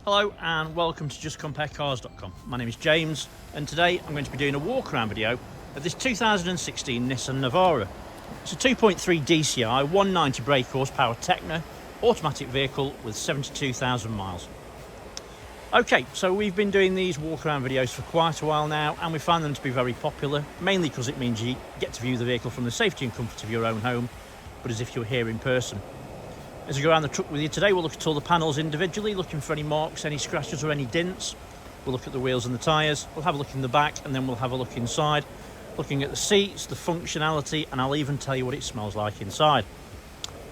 Hello and welcome to justcomparecars.com. My name is James and today I'm going to be doing a walk around video of this 2016 Nissan Navara. It's a 2.3 DCI 190 brake horsepower Tekna automatic vehicle with 72,000 miles. Okay, so we've been doing these walk around videos for quite a while now and we find them to be very popular, mainly because it means you get to view the vehicle from the safety and comfort of your own home, but as if you're here in person. As we go around the truck with you today, we'll look at all the panels individually, looking for any marks, any scratches or any dents. We'll look at the wheels and the tyres, we'll have a look in the back and then we'll have a look inside, looking at the seats, the functionality, and I'll even tell you what it smells like inside.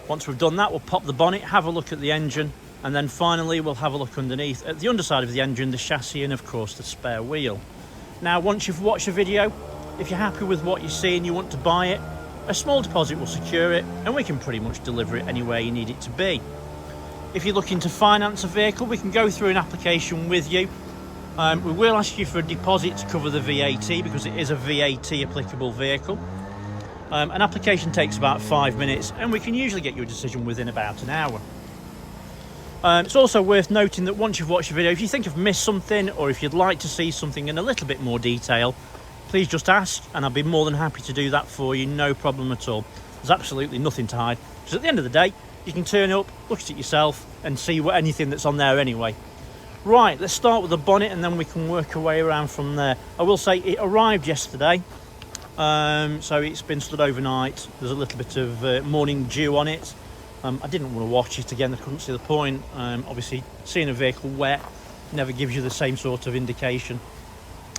Once we've done that, we'll pop the bonnet, have a look at the engine, and then finally we'll have a look underneath at the underside of the engine, the chassis, and of course the spare wheel. Now, once you've watched the video, if you're happy with what you see and you want to buy it, a small deposit will secure it and we can pretty much deliver it anywhere you need it to be. If you're looking to finance a vehicle, we can go through an application with you. We will ask you for a deposit to cover the VAT because it is a VAT applicable vehicle. An application takes about 5 minutes and we can usually get you a decision within about an hour. It's also worth noting that once you've watched the video, if you think I've missed something or if you'd like to see something in a little bit more detail, please just ask and I'll be more than happy to do that for you, no problem at all. There's absolutely nothing to hide, because at the end of the day, you can turn up, look at it yourself and see anything that's on there anyway. Right, let's start with the bonnet and then we can work our way around from there. I will say it arrived yesterday, so it's been stood overnight. There's a little bit of morning dew on it. I didn't want to wash it again, I couldn't see the point. Obviously, seeing a vehicle wet never gives you the same sort of indication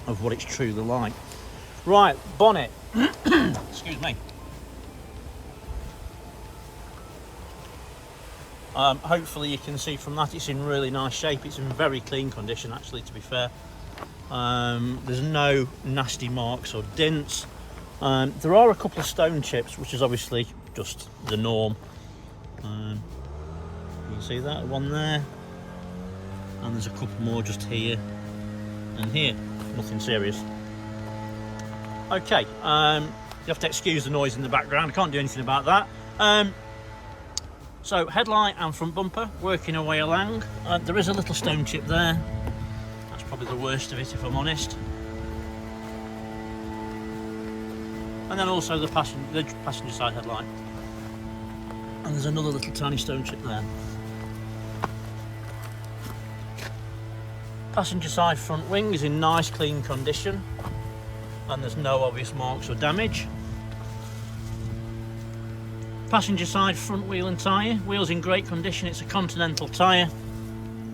of what it's truly like. Right, bonnet. Excuse me. Hopefully you can see from that it's in really nice shape. It's in very clean condition, actually, to be fair. There's no nasty marks or dents. There are a couple of stone chips, which is obviously just the norm. You can see that one there, and there's a couple more just here and here. Nothing serious. Okay, you have to excuse the noise in the background, I can't do anything about that. So headlight and front bumper, working our way along. There is a little stone chip there. That's probably the worst of it, if I'm honest. And then also the passenger side headlight. And there's another little tiny stone chip there. Passenger side front wing is in nice clean condition and there's no obvious marks or damage. Passenger side front wheel and tyre, wheels in great condition, it's a Continental tyre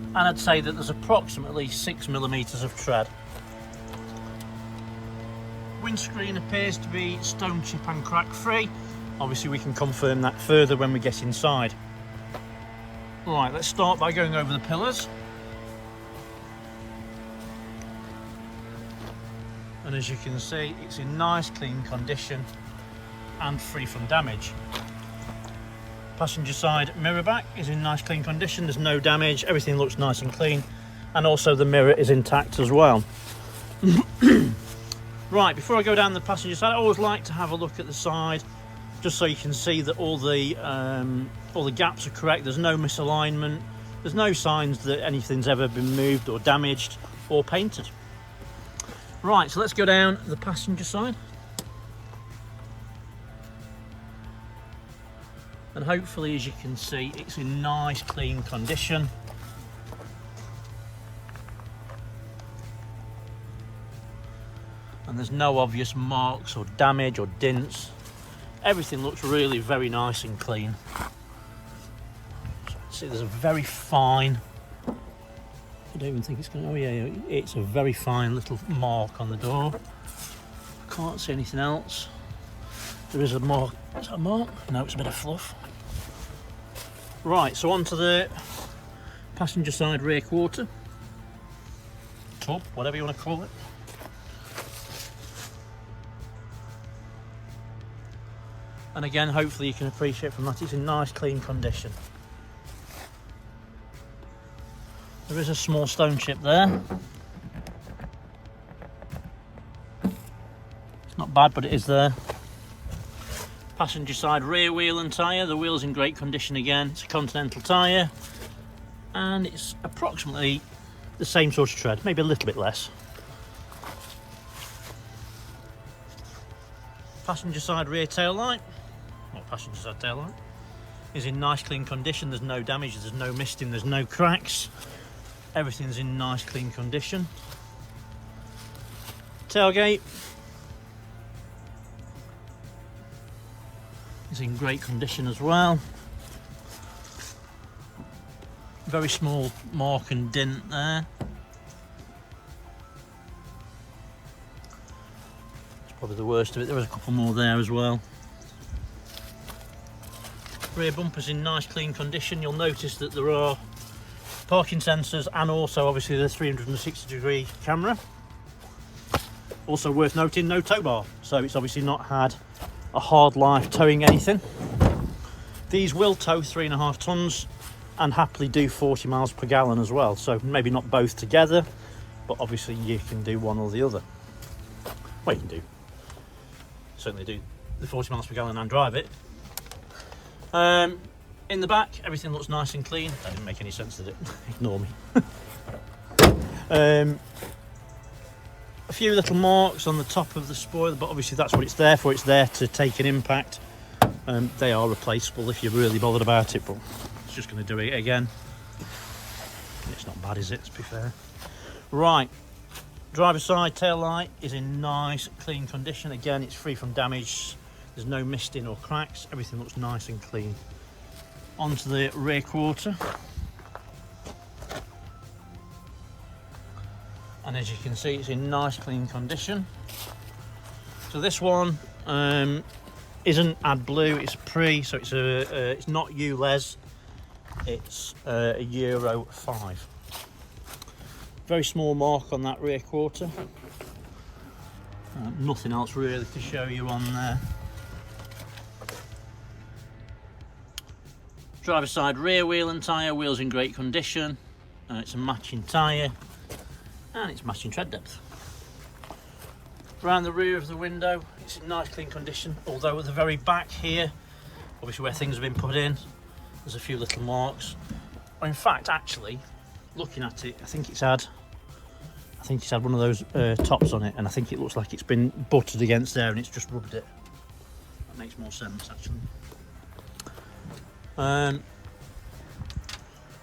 and I'd say that there's approximately 6mm of tread. Windscreen appears to be stone chip and crack free. Obviously we can confirm that further when we get inside. Right, let's start by going over the pillars. And as you can see, it's in nice clean condition and free from damage. Passenger side mirror back is in nice clean condition, there's no damage, everything looks nice and clean, and also the mirror is intact as well. Right, before I go down the passenger side, I always like to have a look at the side, just so you can see that all the gaps are correct, there's no misalignment, there's no signs that anything's ever been moved or damaged or painted. Right, so let's go down the passenger side. And hopefully, as you can see, it's in nice clean condition. And there's no obvious marks or damage or dents. Everything looks really very nice and clean. So see, there's a very fine, I don't even think it's going to, oh yeah, it's a very fine little mark on the door. Can't see anything else. There is a mark, is that a mark? No, it's a bit of fluff. Right, so onto the passenger side rear quarter. Tub, whatever you want to call it. And again, hopefully you can appreciate from that it's in nice clean condition. There is a small stone chip there. It's not bad, but it is there. Passenger side rear wheel and tyre. The wheel's in great condition again. It's a Continental tyre. and it's approximately the same sort of tread, maybe a little bit less. Passenger side rear tail light, or passenger side tail light, is in nice clean condition. There's no damage, there's no misting, there's no cracks. Everything's in nice clean condition. Tailgate is in great condition as well. Very small mark and dent there. It's probably the worst of it. There was a couple more there as well. Rear bumper's in nice clean condition. You'll notice that there are parking sensors and also obviously the 360-degree camera. Also worth noting, no tow bar, so it's obviously not had a hard life towing anything. These will tow 3.5 tons and happily do 40 miles per gallon as well, so maybe not both together, but obviously you can do one or the other. Well, you can certainly do the 40 miles per gallon and drive it. In the back, everything looks nice and clean. That didn't make any sense, did it? Ignore me. A few little marks on the top of the spoiler, but obviously that's what it's there for. It's there to take an impact. They are replaceable if you're really bothered about it, but it's just going to do it again. It's not bad, is it, to be fair? Right, driver's side tail light is in nice clean condition. Again, it's free from damage. There's no misting or cracks. Everything looks nice and clean. Onto the rear quarter. And as you can see, it's in nice clean condition. So this one isn't AdBlue, it's pre, so it's not ULEZ, it's a Euro 5. Very small mark on that rear quarter. Nothing else really to show you on there. Driver's side rear wheel and tyre, wheels in great condition. It's a matching tyre and it's matching tread depth. Around the rear of the window, it's in nice clean condition, although at the very back here, obviously where things have been put in, there's a few little marks. In fact, actually, looking at it, I think it's had one of those tops on it, and I think it looks like it's been buttered against there and it's just rubbed it. That makes more sense, actually.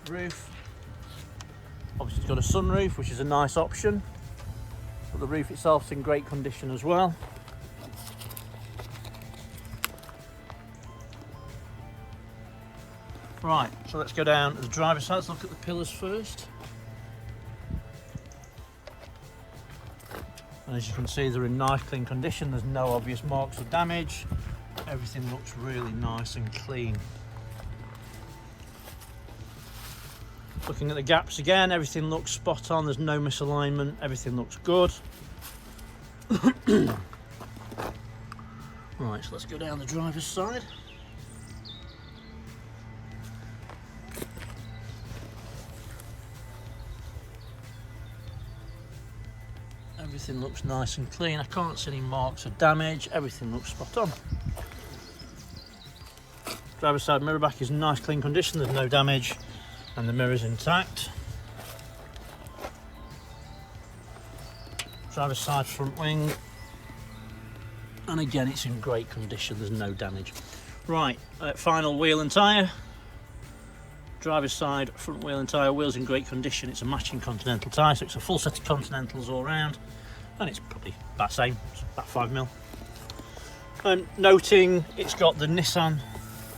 Roof, obviously it's got a sunroof, which is a nice option, but the roof itself's in great condition as well. Right, so let's go down to the driver's side. Let's look at the pillars first. And as you can see, they're in nice clean condition. There's no obvious marks of damage. Everything looks really nice and clean. Looking at the gaps again, everything looks spot on. There's no misalignment. Everything looks good. Right, so let's go down the driver's side. Everything looks nice and clean. I can't see any marks of damage. Everything looks spot on. Driver's side mirror back is in nice clean condition. There's no damage and the mirror's intact. Driver's side front wing, and again it's in great condition. There's no damage. Right, final wheel and tyre. Driver's side front wheel and tyre, wheels in great condition. It's a matching Continental tyre, so it's a full set of Continentals all round, and it's probably about the same, it's about 5mm. Noting it's got the Nissan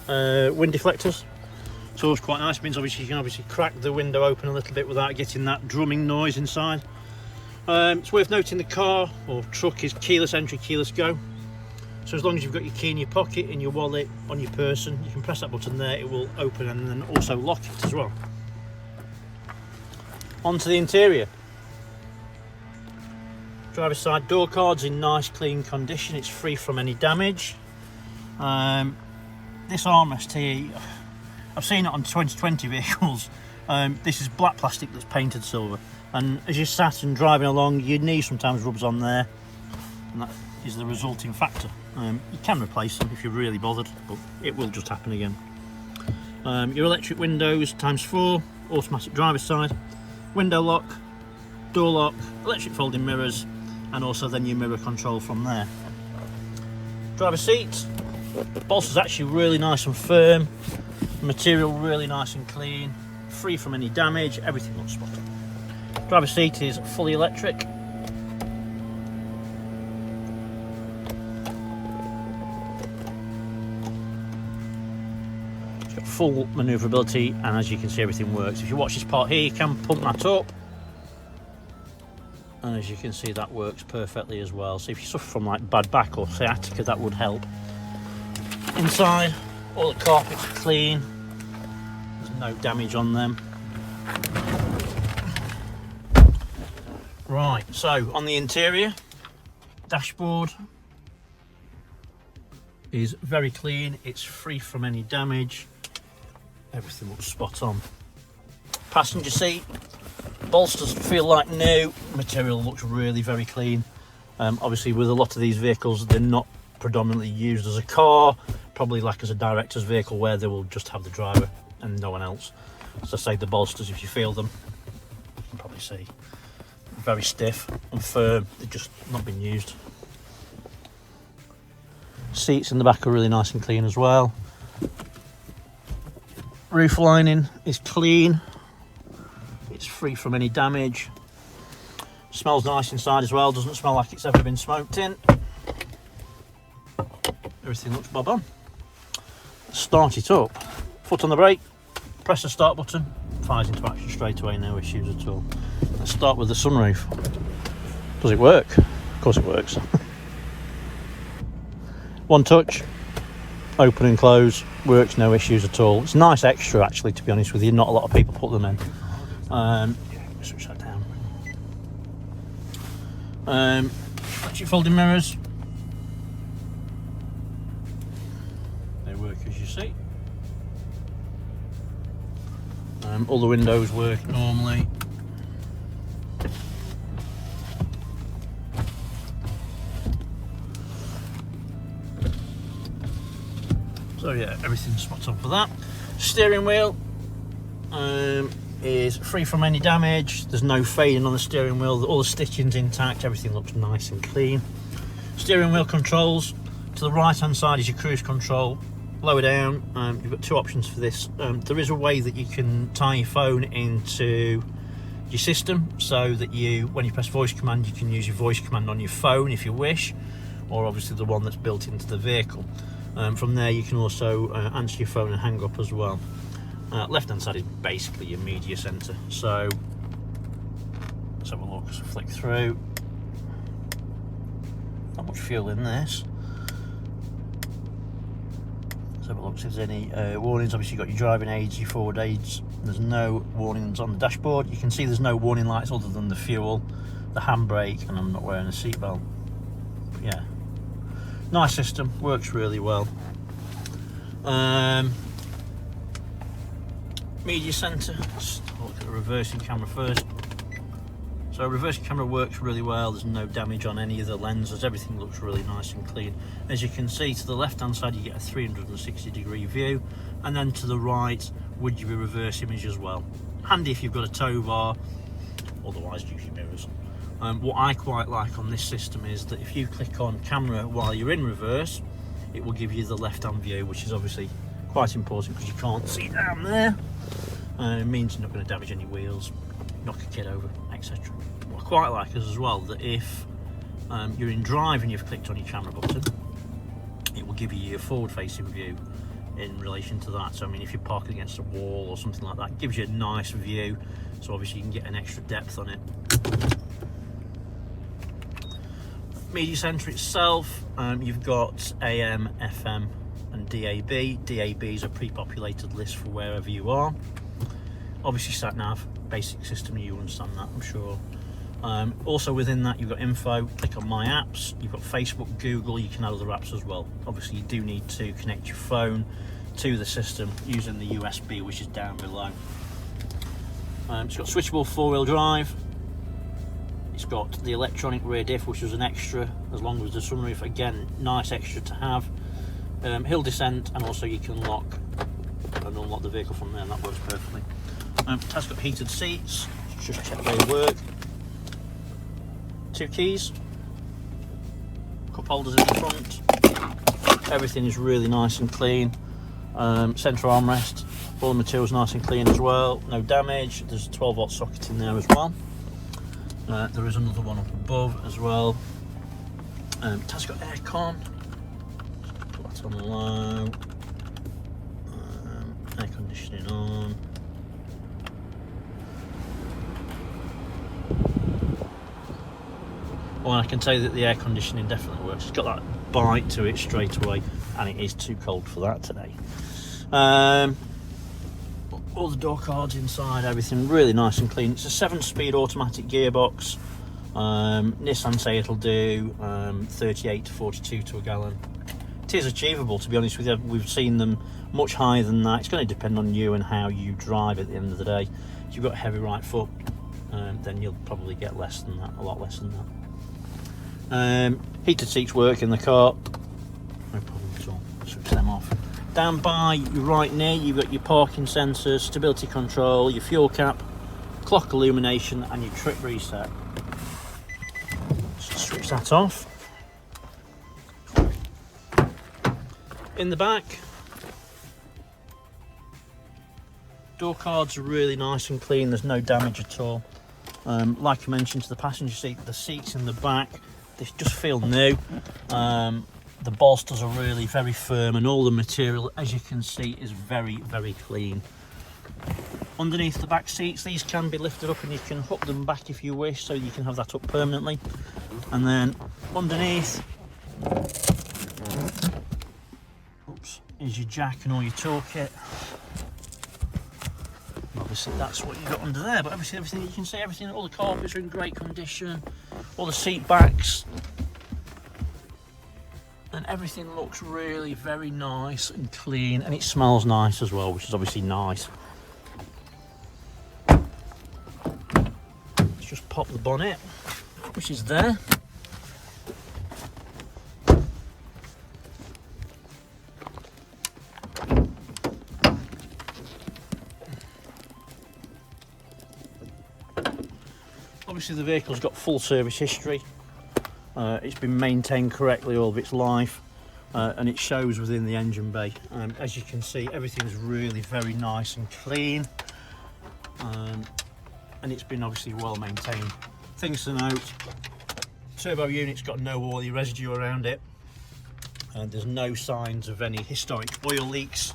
wind deflectors, so it's quite nice. It means obviously you can crack the window open a little bit without getting that drumming noise inside. It's worth noting the car or truck is keyless entry, keyless go. So as long as you've got your key in your pocket, in your wallet, on your person, you can press that button there, it will open and then also lock it as well. Onto the interior. Driver's side door card's in nice clean condition, it's free from any damage. This armrest here, I've seen it on 2020 vehicles. This is black plastic that's painted silver, and as you're sat and driving along, your knee sometimes rubs on there, and that is the resulting factor. You can replace them if you're really bothered, but it will just happen again. Your electric windows ×4, automatic driver's side, window lock, door lock, electric folding mirrors, and also then your mirror control from there. Driver's seat, bolster's actually really nice and firm, material really nice and clean, free from any damage, everything looks spot on. Driver's seat is fully electric. It's got full manoeuvrability, and as you can see, everything works. If you watch this part here, you can pump that up, and as you can see, that works perfectly as well. So if you suffer from like bad back or sciatica, that would help. Inside, all the carpets are clean, there's no damage on them. Right, so on the interior, dashboard is very clean, it's free from any damage, everything looks spot on. Passenger seat, bolsters feel like new, material looks really very clean. Obviously with a lot of these vehicles, they're not predominantly used as a car, probably like as a director's vehicle where they will just have the driver and no one else. So say the bolsters, if you feel them, you can probably see very stiff and firm, they've just not been used. Seats in the back are really nice and clean as well. Roof lining is clean, it's free from any damage. Smells nice inside as well, doesn't smell like it's ever been smoked in. Everything looks bob on. Start it up, foot on the brake, press the start button, fires into action straight away, no issues at all. Let's start with the sunroof. Does it work? Of course it works. One touch, open and close, works, no issues at all. It's a nice extra actually, to be honest with you, not a lot of people put them in. Switch that down. Electric folding mirrors. They work as you see. All the windows work normally. So yeah, everything's spot on for that. Steering wheel is free from any damage. There's no fading on the steering wheel. All the stitching's intact. Everything looks nice and clean. Steering wheel controls. To the right hand side is your cruise control. Lower down, you've got two options for this. There is a way that you can tie your phone into your system so that you, when you press voice command, you can use your voice command on your phone if you wish, or obviously the one that's built into the vehicle. From there you can also answer your phone and hang up as well. Left hand side is basically your media center. So let's have a look, so flick through. Not much fuel in this. Let's have a look, see if there's any warnings. Obviously you've got your driving aids, your forward aids. There's no warnings on the dashboard. You can see there's no warning lights other than the fuel, the handbrake, and I'm not wearing a seatbelt. But yeah, nice system, works really well. Media center, let's look at the reversing camera first. So reversing camera works really well, there's no damage on any of the lenses, everything looks really nice and clean. As you can see, to the left hand side you get a 360 degree view, and then to the right would you be reverse image as well. Handy if you've got a tow bar, otherwise use your mirrors. What I quite like on this system is that if you click on camera while you're in reverse, it will give you the left hand view, which is obviously quite important because you can't see down there. It means you're not going to damage any wheels, knock a kid over, etc. What I quite like is as well that if you're in drive and you've clicked on your camera button, it will give you your forward facing view in relation to that. So I mean, if you're parking against a wall or something like that, it gives you a nice view, so obviously you can get an extra depth on it. Media center itself, you've got AM, FM and DAB. DAB is a pre-populated list for wherever you are. Obviously sat nav, basic system, you understand that, I'm sure. Also within that you've got info, click on my apps, you've got Facebook, Google, you can add other apps as well. Obviously you do need to connect your phone to the system using the USB, which is down below. It's got switchable 4-wheel drive. It's got the electronic rear diff, which was an extra, as long as the sunroof, again, nice extra to have. Hill descent, and also you can lock and unlock the vehicle from there, and that works perfectly. It has got heated seats. Just check they work. 2 keys. Cup holders in the front. Everything is really nice and clean. Central armrest. All the materials nice and clean as well. No damage. There's a 12-volt socket in there as well. There is another one up above as well. It has got aircon. Put that on low. Air conditioning on. Well, I can tell you that the air conditioning definitely works. It's got that bite to it straight away, and it is too cold for that today. All the door cards inside, everything really nice and clean. It's a 7-speed automatic gearbox. Nissan say it'll do 38 to 42 to a gallon. It is achievable, to be honest with you. We've seen them much higher than that. It's going to depend on you and how you drive at the end of the day. If you've got a heavy right foot, then you'll probably get less than that, a lot less than that. Heated seats work in the car, no problem at all. Switch them off. Down by your right near, you've got your parking sensors, stability control, your fuel cap, clock illumination, and your trip reset. So switch that off. In the back, door cards are really nice and clean. There's no damage at all. Like I mentioned to the passenger seat, the seats in the back, they just feel new. The bolsters are really very firm, and all the material, as you can see, is very, very clean. Underneath the back seats, these can be lifted up and you can hook them back if you wish, so you can have that up permanently. And then underneath, oops, is your jack and all your toolkit. Obviously that's what you've got under there, but everything you can see, everything, all the carpets are in great condition, all the seat backs, and everything looks really very nice and clean, and it smells nice as well, which is obviously nice. Let's just pop the bonnet, which is there. Obviously the vehicle's got full service history. It's been maintained correctly all of its life, and it shows within the engine bay. As you can see, everything's really very nice and clean, and it's been obviously well maintained. Things to note: turbo unit's got no oily residue around it, and there's no signs of any historic oil leaks.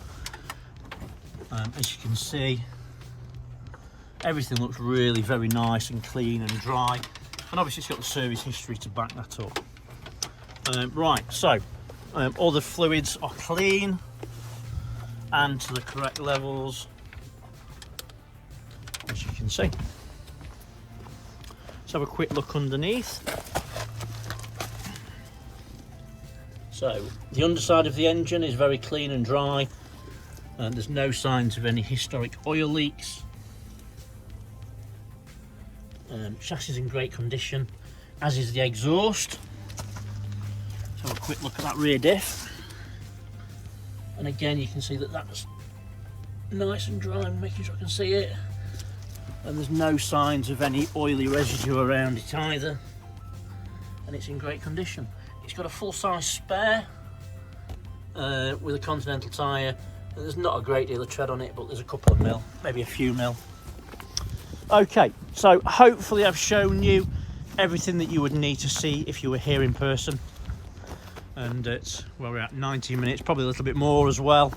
As you can see, everything looks really very nice and clean and dry, and obviously it's got the service history to back that up. Right, so all the fluids are clean and to the correct levels, as you can see. Let's have a quick look underneath. So the underside of the engine is very clean and dry, and there's no signs of any historic oil leaks. Chassis is in great condition, as is the exhaust. Let's have a quick look at that rear diff, and again you can see that that's nice and dry, making sure I can see it, and there's no signs of any oily residue around it either, and it's in great condition. It's got a full-size spare with a Continental tyre. There's not a great deal of tread on it, but there's a couple of mil, maybe a few mil. Okay, so hopefully I've shown you everything that you would need to see if you were here in person. And it's, well, we're at 90 minutes, probably a little bit more as well.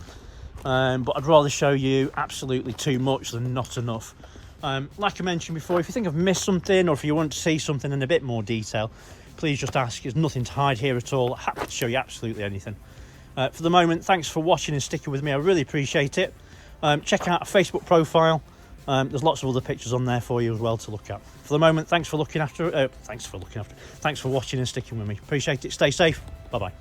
But I'd rather show you absolutely too much than not enough. Like I mentioned before, if you think I've missed something, or if you want to see something in a bit more detail, please just ask. There's nothing to hide here at all. Happy to show you absolutely anything. For the moment, thanks for watching and sticking with me. I really appreciate it. Check out our Facebook profile. There's lots of other pictures on there for you as well to look at. For the moment, thanks for watching and sticking with me. Appreciate it. Stay safe. Bye bye.